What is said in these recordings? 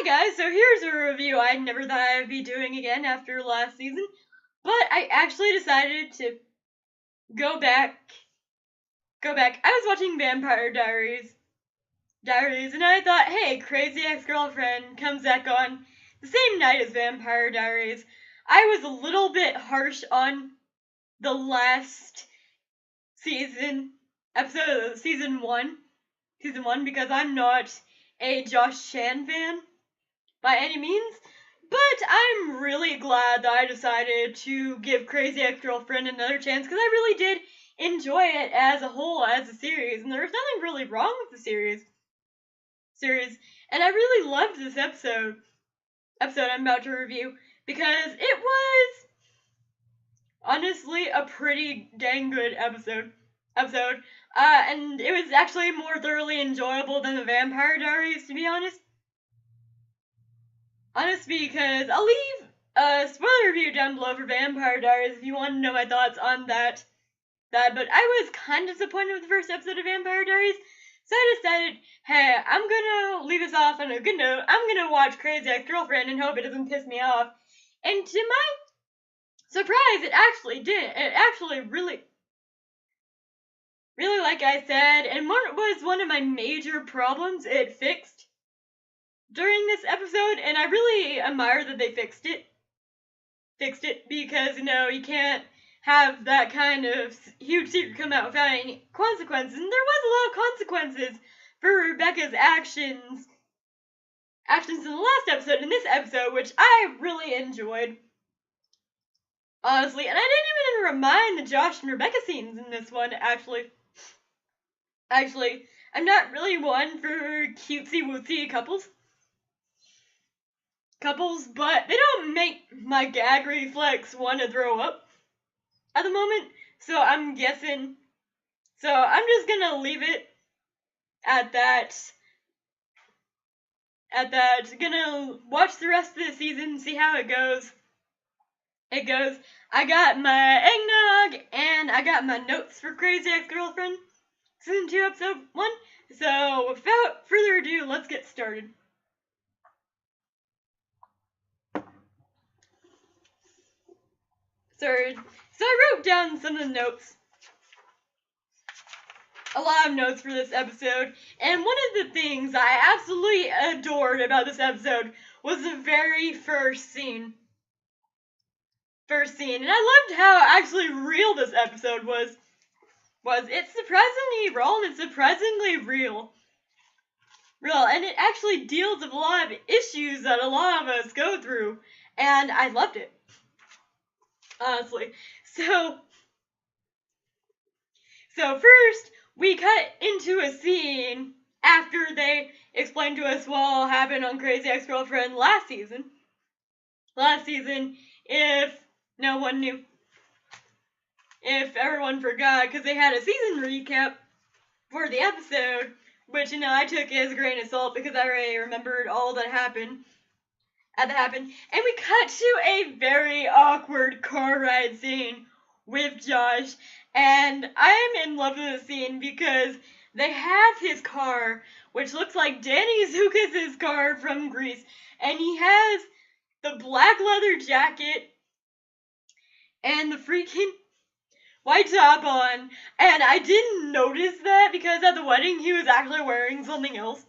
guys, so here's a review I never thought I'd be doing again after last season, but I actually decided to go back. I was watching Vampire Diaries, and I thought, hey, Crazy Ex-Girlfriend comes back on the same night as Vampire Diaries. I was a little bit harsh on the last episode of season one, because I'm not a Josh Chan fan by any means, but I'm really glad that I decided to give Crazy Ex-Girlfriend another chance, because I really did enjoy it as a whole, as a series, and there was nothing really wrong with the series, and I really loved this episode I'm about to review, because it was honestly a pretty dang good episode, and it was actually more thoroughly enjoyable than the Vampire Diaries, to be honest. Because I'll leave a spoiler review down below for Vampire Diaries if you want to know my thoughts on that. But I was kind of disappointed with the first episode of Vampire Diaries, so I decided, hey, I'm gonna leave this off on a good note. I'm gonna watch Crazy Ex-Girlfriend and hope it doesn't piss me off. And to my surprise, it actually did. It actually really, like I said, and was one of my major problems it fixed during this episode, and I really admire that they fixed it because, you can't have that kind of huge secret come out without any consequences, and there was a lot of consequences for Rebecca's actions in the last episode, in this episode, which I really enjoyed, honestly, and I didn't even mind the Josh and Rebecca scenes in this one, actually, I'm not really one for cutesy-wootsy couples, but they don't make my gag reflex want to throw up at the moment, so I'm just gonna leave it at that. Gonna watch the rest of the season, see how it goes. I got my eggnog, and I got my notes for Crazy Ex-Girlfriend, Season 2, Episode 1, so without further ado, let's get started. So I wrote down some of the notes. A lot of notes for this episode, and one of the things I absolutely adored about this episode was the very first scene. And I loved how actually real this episode was. It's surprisingly raw and it's surprisingly real, and it actually deals with a lot of issues that a lot of us go through, and I loved it, honestly. So first, we cut into a scene after they explained to us what all happened on Crazy Ex-Girlfriend last season, if no one knew, if everyone forgot, because they had a season recap for the episode, which, I took as a grain of salt because I already remembered all that happened. And we cut to a very awkward car ride scene with Josh, and I am in love with the scene because they have his car, which looks like Danny Zukas' car from Grease, and he has the black leather jacket and the freaking white top on, and I didn't notice that because at the wedding he was actually wearing something else,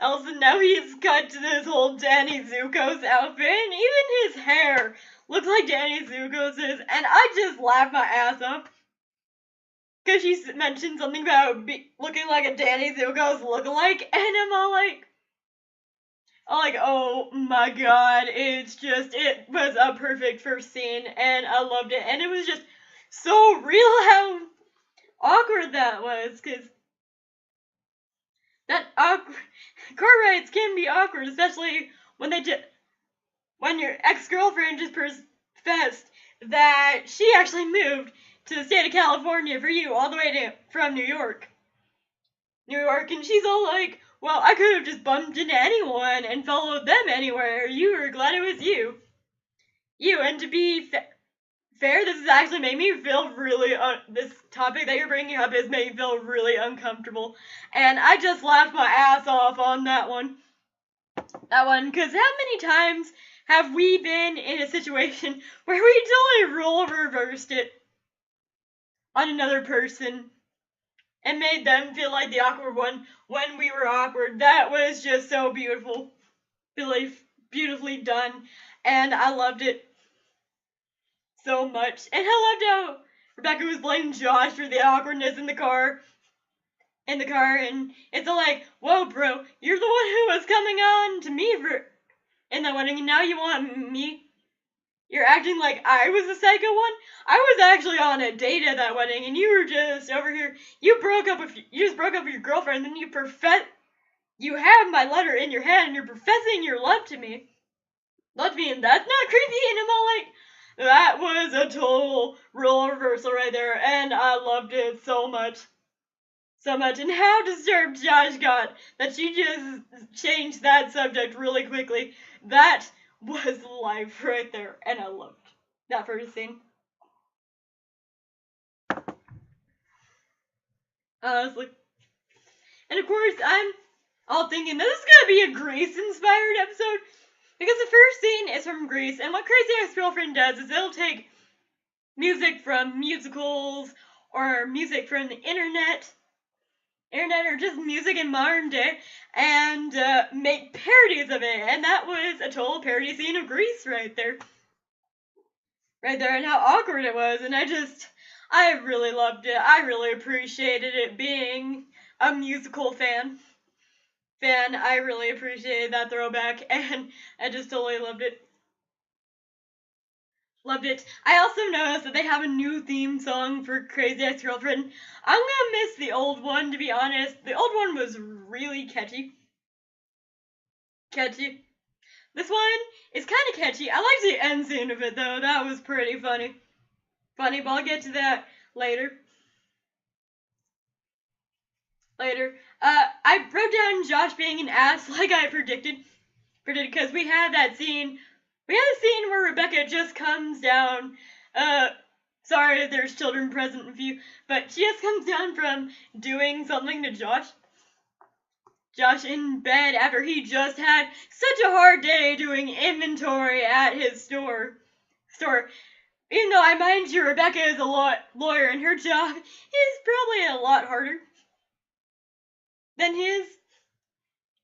and now he's cut to this whole Danny Zuko's outfit, and even his hair looks like Danny Zuko's, and I just laughed my ass off because she mentioned something about looking like a Danny Zuko's lookalike, and I'm all like, oh my god, it was a perfect first scene, and I loved it, and it was just so real how awkward that was, because car rides can be awkward, especially when your ex-girlfriend just professed that she actually moved to the state of California for you all the way from New York, and she's all like, well, I could have just bumped into anyone and followed them anywhere. You were glad it was you, and to be fair, this has actually made me feel really, this topic that you're bringing up has made me feel really uncomfortable, and I just laughed my ass off on that one. That one, because how many times have we been in a situation where we totally role reversed it on another person and made them feel like the awkward one when we were awkward? That was just so beautiful. Beautifully done. And I loved it so much. And I loved how Rebecca was blaming Josh for the awkwardness in the car. And it's all like, whoa, bro, you're the one who was coming on to me in the wedding, and now you want me? You're acting like I was the psycho one? I was actually on a date at that wedding, and you were just over here. You just broke up with your girlfriend, and then you have my letter in your hand, and you're professing your love to me. And that's not creepy, and I'm all like, that was a total role reversal right there, and I loved it so much. And how disturbed Josh got that she just changed that subject really quickly. That was life right there, and I loved that first scene. Honestly. And of course, I'm all thinking that this is gonna be a Grease-inspired episode, because the first scene is from Grease, and what Crazy Ex-Girlfriend does is it'll take music from musicals, or music from the internet, or just music in modern day, and make parodies of it. And that was a total parody scene of Grease right there, and how awkward it was. And I really loved it. I really appreciated it being a musical fan. I really appreciated that throwback, and I just totally loved it. I also noticed that they have a new theme song for Crazy Ex-Girlfriend. I'm gonna miss the old one, to be honest. The old one was really catchy. This one is kind of catchy. I liked the end scene of it, though. That was pretty funny. But I'll get to that later. I wrote down Josh being an ass like I predicted, because we had that scene. We had a scene where Rebecca just comes down. Sorry if there's children present with you, but she just comes down from doing something to Josh in bed after he just had such a hard day doing inventory at his store. Even though, I mind you, Rebecca is a lawyer, and her job is probably a lot harder than his.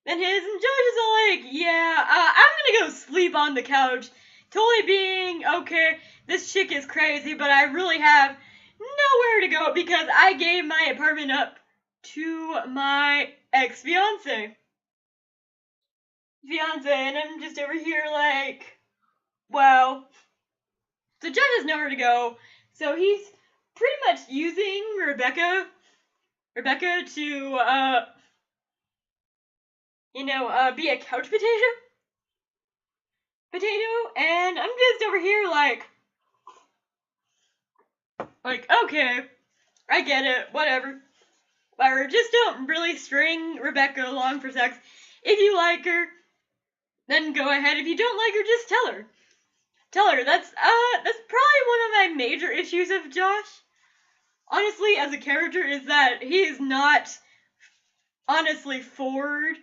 And Josh is all like, yeah, I'm gonna go sleep on the couch. Totally being, okay, this chick is crazy, but I really have nowhere to go because I gave my apartment up to my ex-fiance. And I'm just over here like, wow. So Josh has nowhere to go, so he's pretty much using Rebecca to, be a couch potato, and I'm just over here like, okay, I get it, whatever, just don't really string Rebecca along for sex. If you like her, then go ahead. If you don't like her, just tell her. That's probably one of my major issues of Josh, honestly, as a character, is that he is not honestly forward.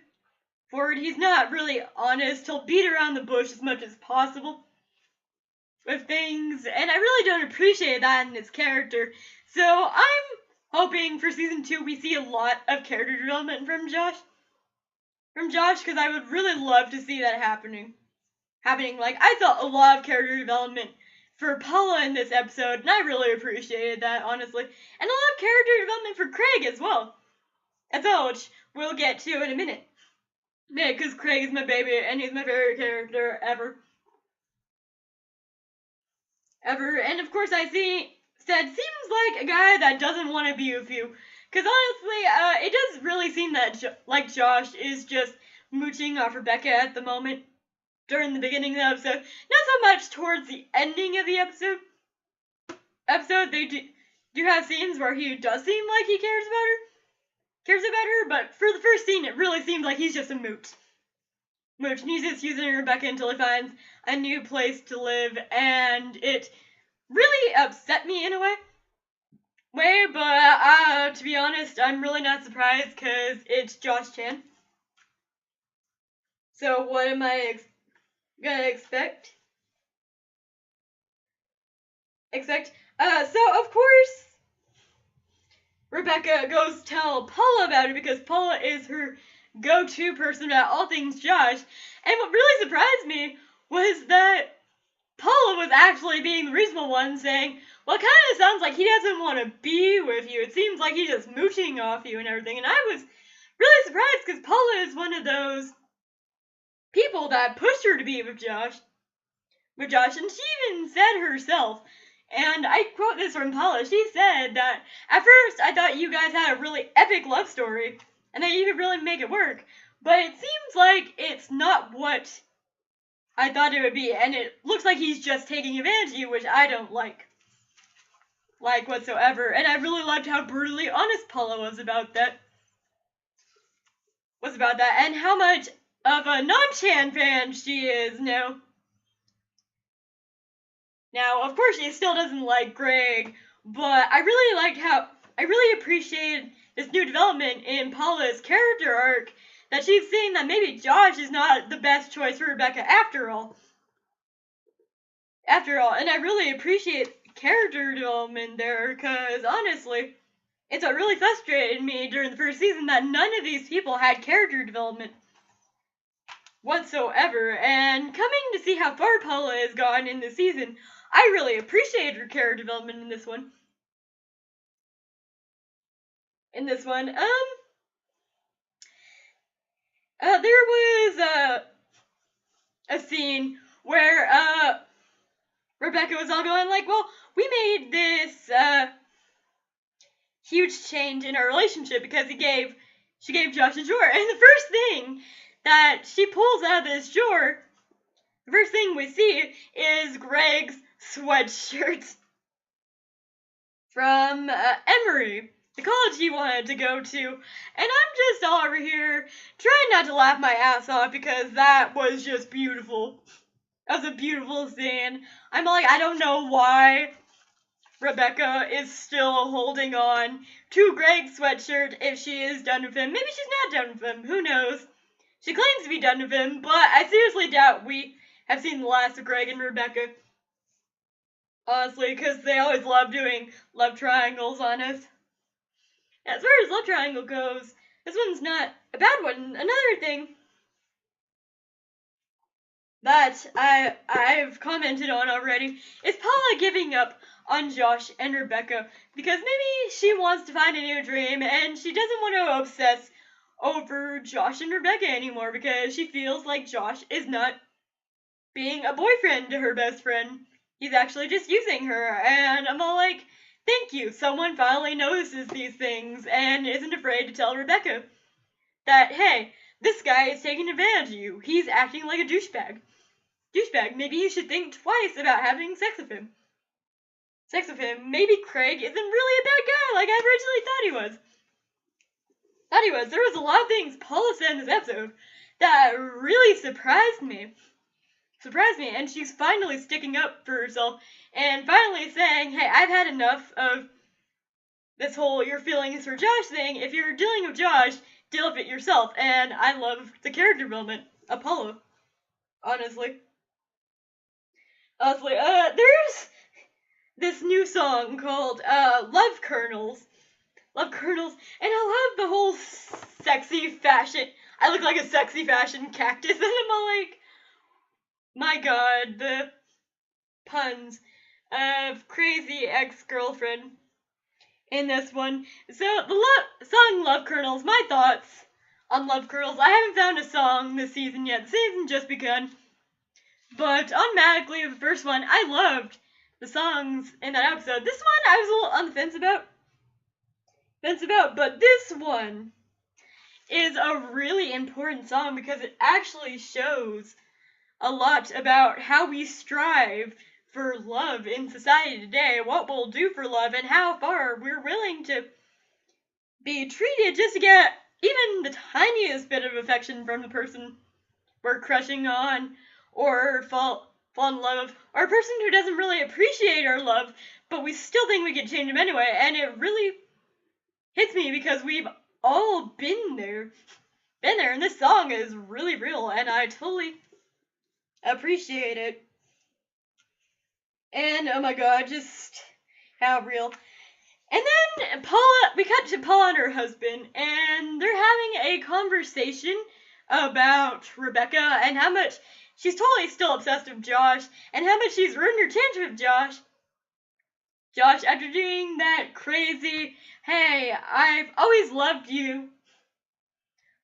He's not really honest. He'll beat around the bush as much as possible with things, and I really don't appreciate that in his character. So I'm hoping for season 2 we see a lot of character development from Josh, because I would really love to see that happening. Like, I felt a lot of character development for Paula in this episode, and I really appreciated that, honestly. And a lot of character development for Craig as well, which we'll get to in a minute. Yeah, because Craig is my baby, and he's my favorite character ever. And of course seems like a guy that doesn't want to be with you. Because honestly, it does really seem that like Josh is just mooching off Rebecca at the moment during the beginning of the episode. Not so much towards the ending of the episode. They do have scenes where he does seem like he cares about her, but for the first scene, it really seems like he's just a mooch. And he's just using Rebecca until he finds a new place to live, and it really upset me in a way, but to be honest, I'm really not surprised because it's Josh Chan. So what am I gonna expect? So of course, Rebecca goes tell Paula about it because Paula is her go-to person about all things Josh. And what really surprised me was that Paula was actually being the reasonable one, saying, well, it kind of sounds like he doesn't want to be with you. It seems like he's just mooching off you and everything. And I was really surprised because Paula is one of those people that pushed her to be with Josh. And she even said herself, and I quote this from Paula, she said that, at first I thought you guys had a really epic love story, and that you could really make it work, but it seems like it's not what I thought it would be, and it looks like he's just taking advantage of you, which I don't like whatsoever, and I really loved how brutally honest Paula was about that, and how much of a non-Chan fan she is now. Now, of course, she still doesn't like Greg, but I really appreciated this new development in Paula's character arc, that she's saying that maybe Josh is not the best choice for Rebecca after all. And I really appreciate character development there, because honestly, it's what really frustrated me during the first season, that none of these people had character development whatsoever, and coming to see how far Paula has gone in this season, I really appreciated her character development in this one. There was a scene where Rebecca was all going like, well, we made this huge change in our relationship because she gave Josh a drawer, and the first thing that she pulls out of this drawer, the first thing we see is Greg's sweatshirt from Emory, the college he wanted to go to, and I'm just all over here trying not to laugh my ass off because that was just beautiful. That was a beautiful scene. I'm like, I don't know why Rebecca is still holding on to Greg's sweatshirt if she is done with him. Maybe she's not done with him. Who knows? She claims to be done with him, but I seriously doubt we have seen the last of Greg and Rebecca. Honestly, because they always love doing love triangles on us. As far as love triangle goes, this one's not a bad one. Another thing that I've commented on already is Paula giving up on Josh and Rebecca, because maybe she wants to find a new dream and she doesn't want to obsess over Josh and Rebecca anymore, because she feels like Josh is not being a boyfriend to her best friend. He's actually just using her, and I'm all like, thank you, someone finally notices these things and isn't afraid to tell Rebecca that, hey, this guy is taking advantage of you. He's acting like a douchebag. Maybe you should think twice about having sex with him. Maybe Craig isn't really a bad guy like I originally thought he was. There was a lot of things Paula said in this episode that really surprised me, and she's finally sticking up for herself and finally saying, hey, I've had enough of this whole your feelings for Josh thing. If you're dealing with Josh, deal with it yourself. And I love the character development of Paula, honestly. There's this new song called Love Kernels, and I love the whole sexy fashion. I look like a sexy fashion cactus, and I'm all like, my god, the puns of crazy ex-girlfriend in this one. So the song Love Kernels, my thoughts on Love Kernels. I haven't found a song this season yet. The season just begun. But automatically, the first one, I loved the songs in that episode. This one, I was a little on the fence about, but this one is a really important song because it actually shows a lot about how we strive for love in society today, what we'll do for love, and how far we're willing to be treated just to get even the tiniest bit of affection from the person we're crushing on, or fall in love with, or a person who doesn't really appreciate our love, but we still think we can change them anyway. And it really hits me because we've all been there. been there, and this song is really real, and I totally appreciate it. And oh my god, just how real. And then Paula, we cut to Paula and her husband, and they're having a conversation about Rebecca and how much she's totally still obsessed with Josh, and how much she's ruined her tantrum with Josh. Josh, after doing that crazy, hey, I've always loved you,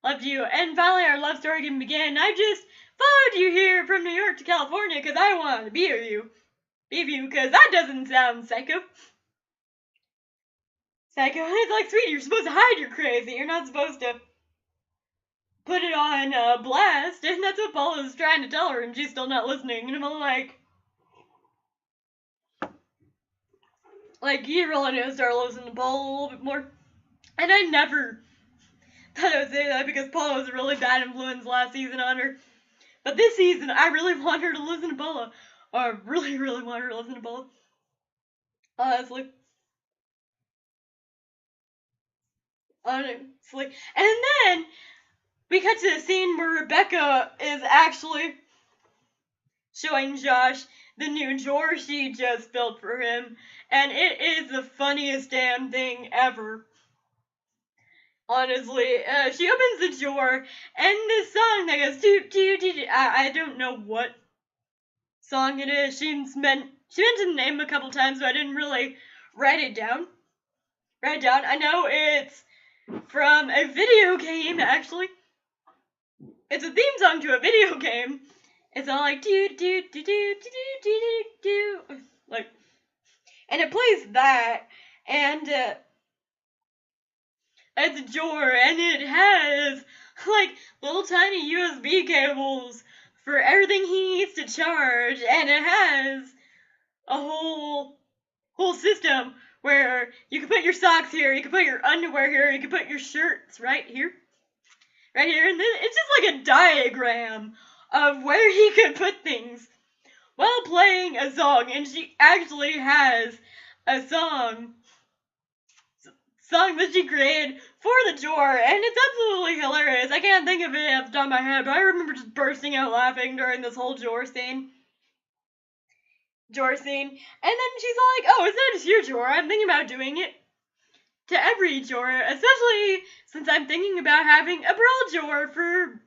and finally our love story can begin. I just followed you here from New York to California because I wanted to be with you, because that doesn't sound psycho. It's like, sweetie, you're supposed to hide you're crazy. You're not supposed to put it on blast. And that's what Paula's trying to tell her, and she's still not listening. And I'm like, you really need to start listening to Paula a little bit more. And I never thought I would say that because Paula was a really bad influence last season on her. But this season, I really want her to listen to Paula. Or I really, really want her to listen to Paula. Honestly. And then we cut to the scene where Rebecca is actually showing Josh the new drawer she just built for him, and it is the funniest damn thing ever. Honestly, she opens the drawer, and this song that goes I don't know what song it is. She mentioned the name a couple times, so I didn't really write it down. I know it's from a video game, actually. It's a theme song to a video game. It's all like like, and it plays that, and it's a drawer, and it has like little tiny USB cables for everything he needs to charge, and it has a whole system where you can put your socks here, you can put your underwear here, you can put your shirts right here, and then it's just like a diagram of where he could put things while playing a song. And she actually has a song that she created for the drawer, and it's absolutely hilarious. I can't think of it off the top of my head, but I remember just bursting out laughing during this whole drawer scene. And then she's like, oh, is that just your drawer? I'm thinking about doing it to every drawer, especially since I'm thinking about having a brawl drawer for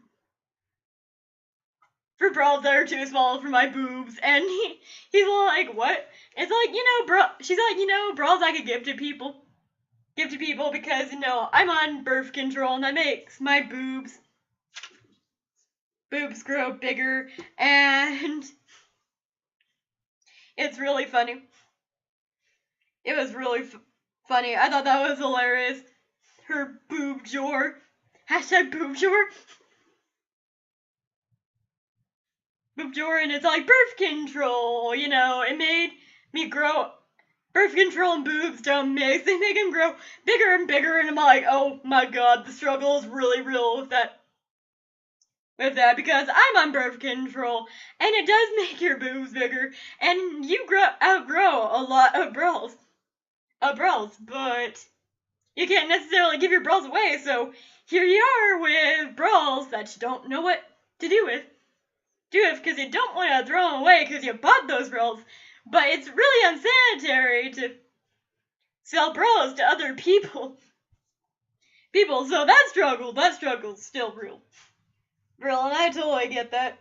bras that are too small for my boobs. And he's like, what? It's like, she's like, bras I could give to people because, I'm on birth control, and that makes my boobs grow bigger, and it's really funny. It was really funny. I thought that was hilarious. Her boob drawer. Hashtag boob drawer. Boob drawer, and it's like birth control, it made me grow. Birth control and boobs don't mix. They make them grow bigger and bigger, and I'm like, oh my god, the struggle is really real with that. Because I'm on birth control, and it does make your boobs bigger, and you outgrow a lot of bras, but you can't necessarily give your bras away, so here you are with bras that you don't know what to do with, because you don't want to throw them away because you bought those bras, but it's really unsanitary to sell bras to other people, so that struggle's still real, and I totally get that.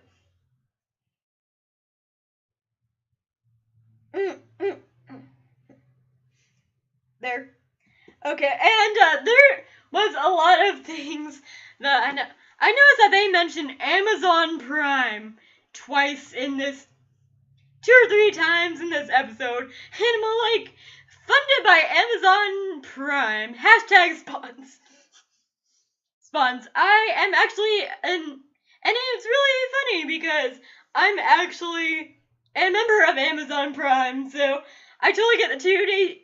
There. Okay, and there was a lot of things that I noticed that they mentioned Amazon Prime twice in this, 2 or 3 times in this episode, and I'm like, funded by Amazon Prime, hashtag spawns. I am actually, and it's really funny because I'm actually a member of Amazon Prime, so I totally get the 2-day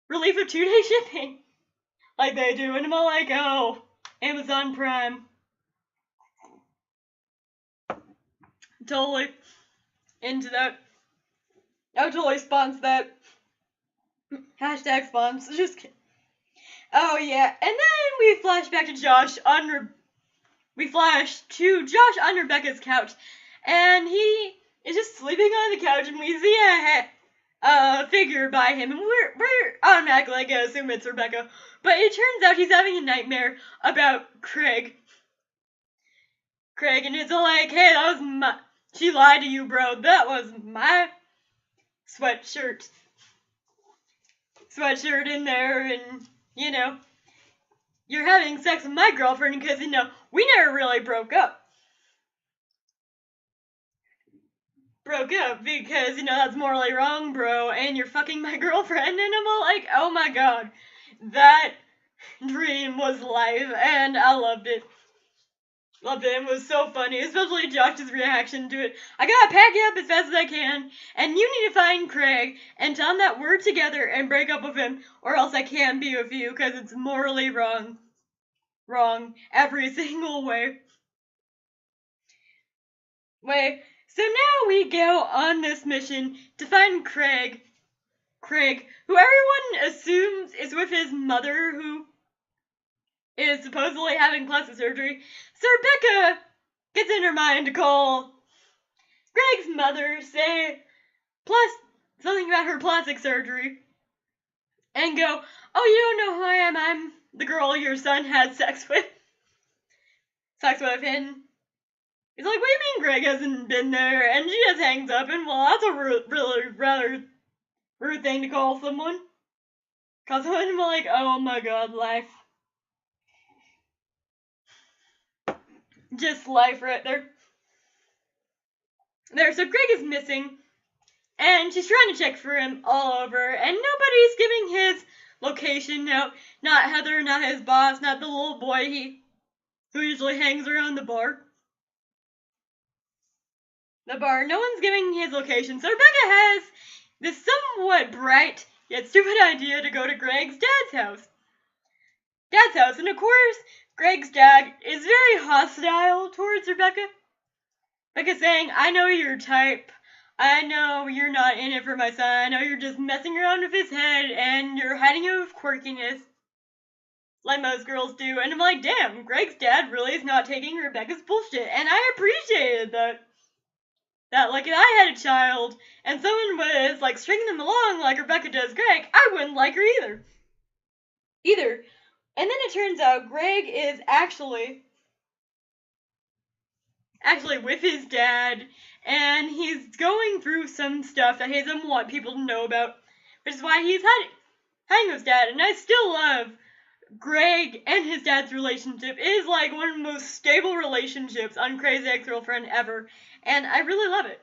relief of 2-day shipping like they do, and I'm all like, oh, Amazon Prime. Totally into that. I would totally sponsor that. Hashtag sponsor. Just kidding. Oh yeah, and then we flash back to Josh we flash to Josh on Rebecca's couch, and he is just sleeping on the couch, and we see a figure by him, and we're automatically like, I assume it's Rebecca, but it turns out he's having a nightmare about Craig, and it's like, hey, that was she lied to you, bro, that was my sweatshirt in there, and, you know, you're having sex with my girlfriend because, you know, we never really broke up because, you know, that's morally wrong, bro, and you're fucking my girlfriend, and I'm all like, oh my god, that dream was life, and I loved it. It was so funny, especially Josh's reaction to it. I gotta pack it up as fast as I can, and you need to find Craig and tell him that we're together and break up with him, or else I can't be with you, because it's morally wrong. Wrong. Every single way. So now we go on this mission to find Craig, who everyone assumes is with his mother, who is supposedly having plastic surgery. So Rebecca gets in her mind to call Greg's mother, say something about her plastic surgery, and go, oh, you don't know who I am, I'm the girl your son had sex with. And he's like, what do you mean Greg hasn't been there? And she just hangs up, and well, that's a really rather rude thing to call someone. Cause I'm like, oh my god, life. Just life right there. So Greg is missing, and she's trying to check for him all over, and nobody's giving his location. No, not Heather, not his boss, not the little boy who usually hangs around the bar. No one's giving his location, so Rebecca has this somewhat bright yet stupid idea to go to Greg's dad's house. And of course, Greg's dad is very hostile towards Rebecca. Rebecca saying, I know your type. I know you're not in it for my son. I know you're just messing around with his head and you're hiding it with quirkiness, like most girls do. And I'm like, damn, Greg's dad really is not taking Rebecca's bullshit. And I appreciated that. Like, if I had a child and someone was, like, stringing them along like Rebecca does Greg, I wouldn't like her either. And then it turns out Greg is actually with his dad, and he's going through some stuff that he doesn't want people to know about, which is why he's hiding with his dad. And I still love Greg and his dad's relationship. It is like one of the most stable relationships on Crazy Ex-Girlfriend ever, and I really love it.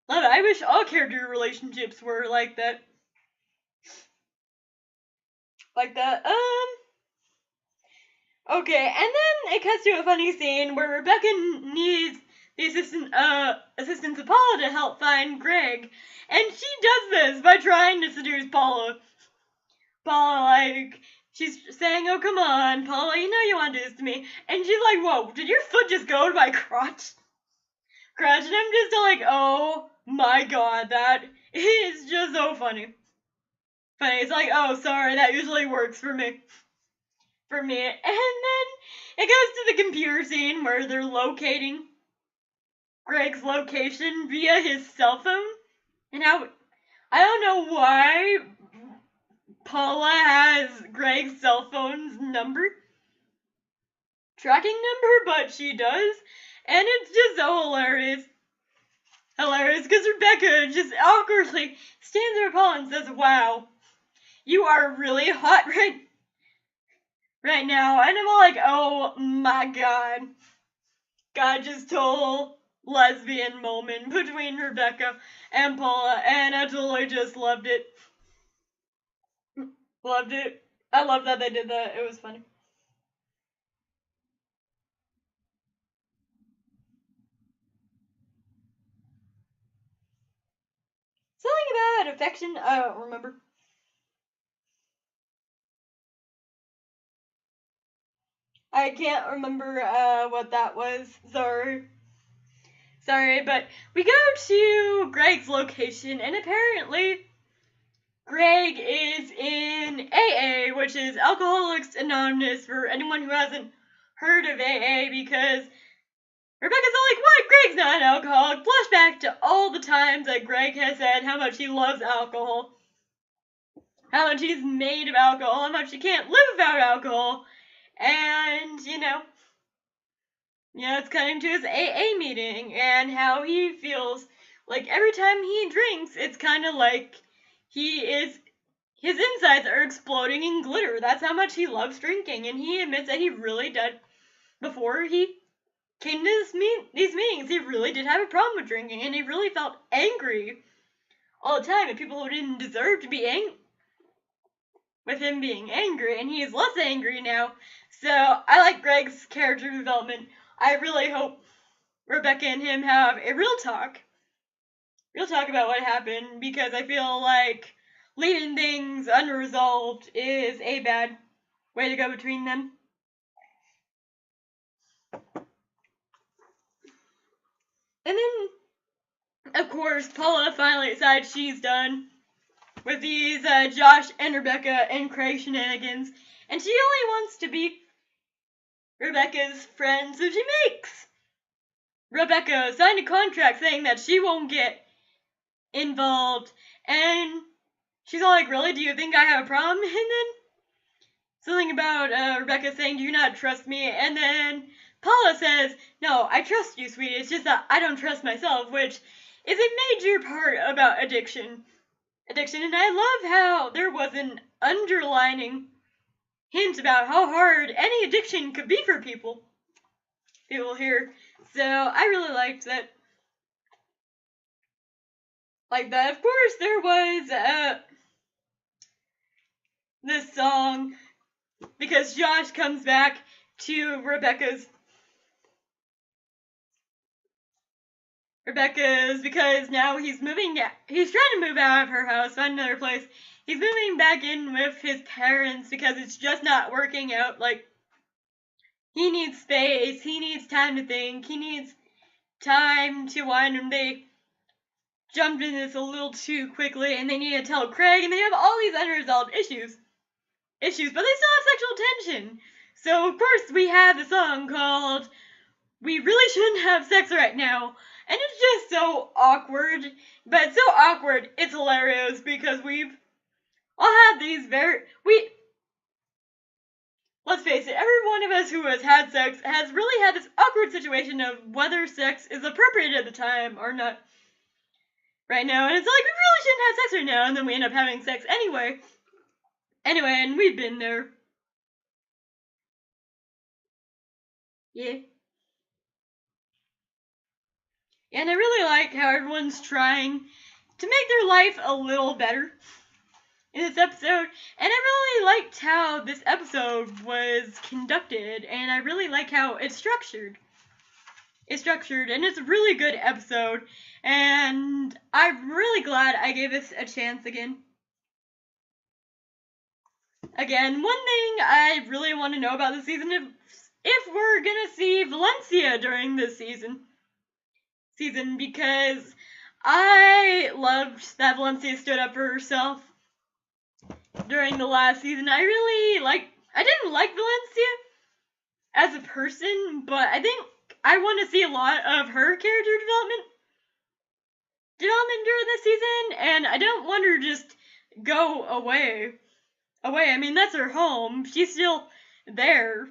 I wish all character relationships were like that. Okay, and then it cuts to a funny scene where Rebecca needs the assistance of Paula to help find Greg, and she does this by trying to seduce Paula. Like, she's saying, oh, come on, Paula, you know you want to do this to me, and she's like, whoa, did your foot just go to my crotch? And I'm just like, oh my god, that is just so funny. It's like, oh, sorry, that usually works for me. And then it goes to the computer scene where they're locating Greg's location via his cell phone. And I don't know why Paula has Greg's cell phone's tracking number, but she does. And it's just so hilarious. Because Rebecca just awkwardly stands over Paula and says, wow, you are really hot right now. And I'm all like, oh my god. God, just total lesbian moment between Rebecca and Paula, and I totally just loved it. I love that they did that. It was funny. Something about affection, I don't remember. I can't remember what that was. Sorry, but we go to Greg's location, and apparently Greg is in AA, which is Alcoholics Anonymous, for anyone who hasn't heard of AA because Rebecca's all like, what? Greg's not an alcoholic. Flashback to all the times that Greg has said how much he loves alcohol, how much he's made of alcohol, how much he can't live without alcohol. And, it's cutting to his AA meeting and how he feels like every time he drinks, it's kind of like his insides are exploding in glitter. That's how much he loves drinking. And he admits that he really did, before he came to these meetings, he really did have a problem with drinking. And he really felt angry all the time at people who didn't deserve to be angry with him being angry. And he is less angry now. So I like Greg's character development. I really hope Rebecca and him have a real talk about what happened, because I feel like leaving things unresolved is a bad way to go between them. And then, of course, Paula finally decides she's done with these Josh and Rebecca and Craig shenanigans, and she only wants to be Rebecca's friend, so she makes Rebecca sign a contract saying that she won't get involved, and she's all like, really, do you think I have a problem? And then something about Rebecca saying, do you not trust me? And then Paula says, no, I trust you, sweetie, it's just that I don't trust myself, which is a major part about addiction, and I love how there was an underlining hint about how hard any addiction could be for people here. So I really liked that. Of course, there was this song, because Josh comes back to Rebecca's, because now he's moving, he's trying to move out of her house, find another place. He's moving back in with his parents because it's just not working out. He needs space, he needs time to think, he needs time to wind, and they jumped in this a little too quickly, and they need to tell Craig, and they have all these unresolved issues, but they still have sexual tension. So, of course, we have the song called We Really Shouldn't Have Sex Right Now, and it's just so awkward, but it's so awkward, it's hilarious, because we've all had these let's face it, every one of us who has had sex has really had this awkward situation of whether sex is appropriate at the time or not right now, and it's like, we really shouldn't have sex right now, and then we end up having sex anyway, and we've been there. Yeah. And I really like how everyone's trying to make their life a little better in this episode, and I really liked how this episode was conducted, and I really like how it's structured. And it's a really good episode, and I'm really glad I gave this a chance again. One thing I really want to know about this season is if we're gonna see Valencia during this season, because I loved that Valencia stood up for herself during the last season. I didn't like Valencia as a person, but I think I want to see a lot of her character development during this season, and I don't want her to just go away. I mean, that's her home. She's still there.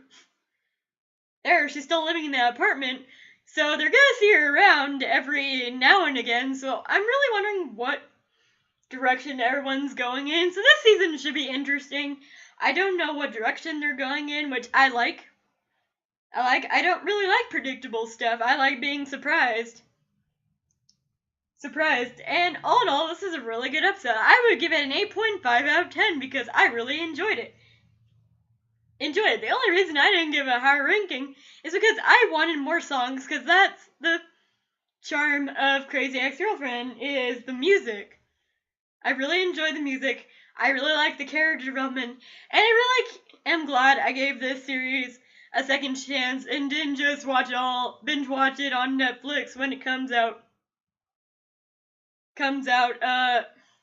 She's still living in the apartment, so they're gonna see her around every now and again, so I'm really wondering what direction everyone's going in. So this season should be interesting. I don't know what direction they're going in, which I like. I don't really like predictable stuff. I like being surprised. And all in all, this is a really good episode. I would give it an 8.5 out of 10 because I really enjoyed it. The only reason I didn't give it a higher ranking is because I wanted more songs, because that's the charm of Crazy Ex-Girlfriend, is the music. I really enjoy the music. I really like the character development, and I really am glad I gave this series a second chance and didn't just binge watch it on Netflix when it comes out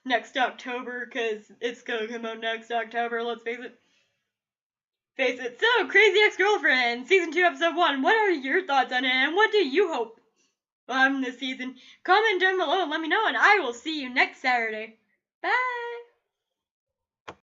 next October, because it's gonna come out next October, let's face it. Face It. So, Crazy Ex-Girlfriend, Season 2, Episode 1. What are your thoughts on it, and what do you hope on this season? Comment down below and let me know, and I will see you next Saturday. Bye!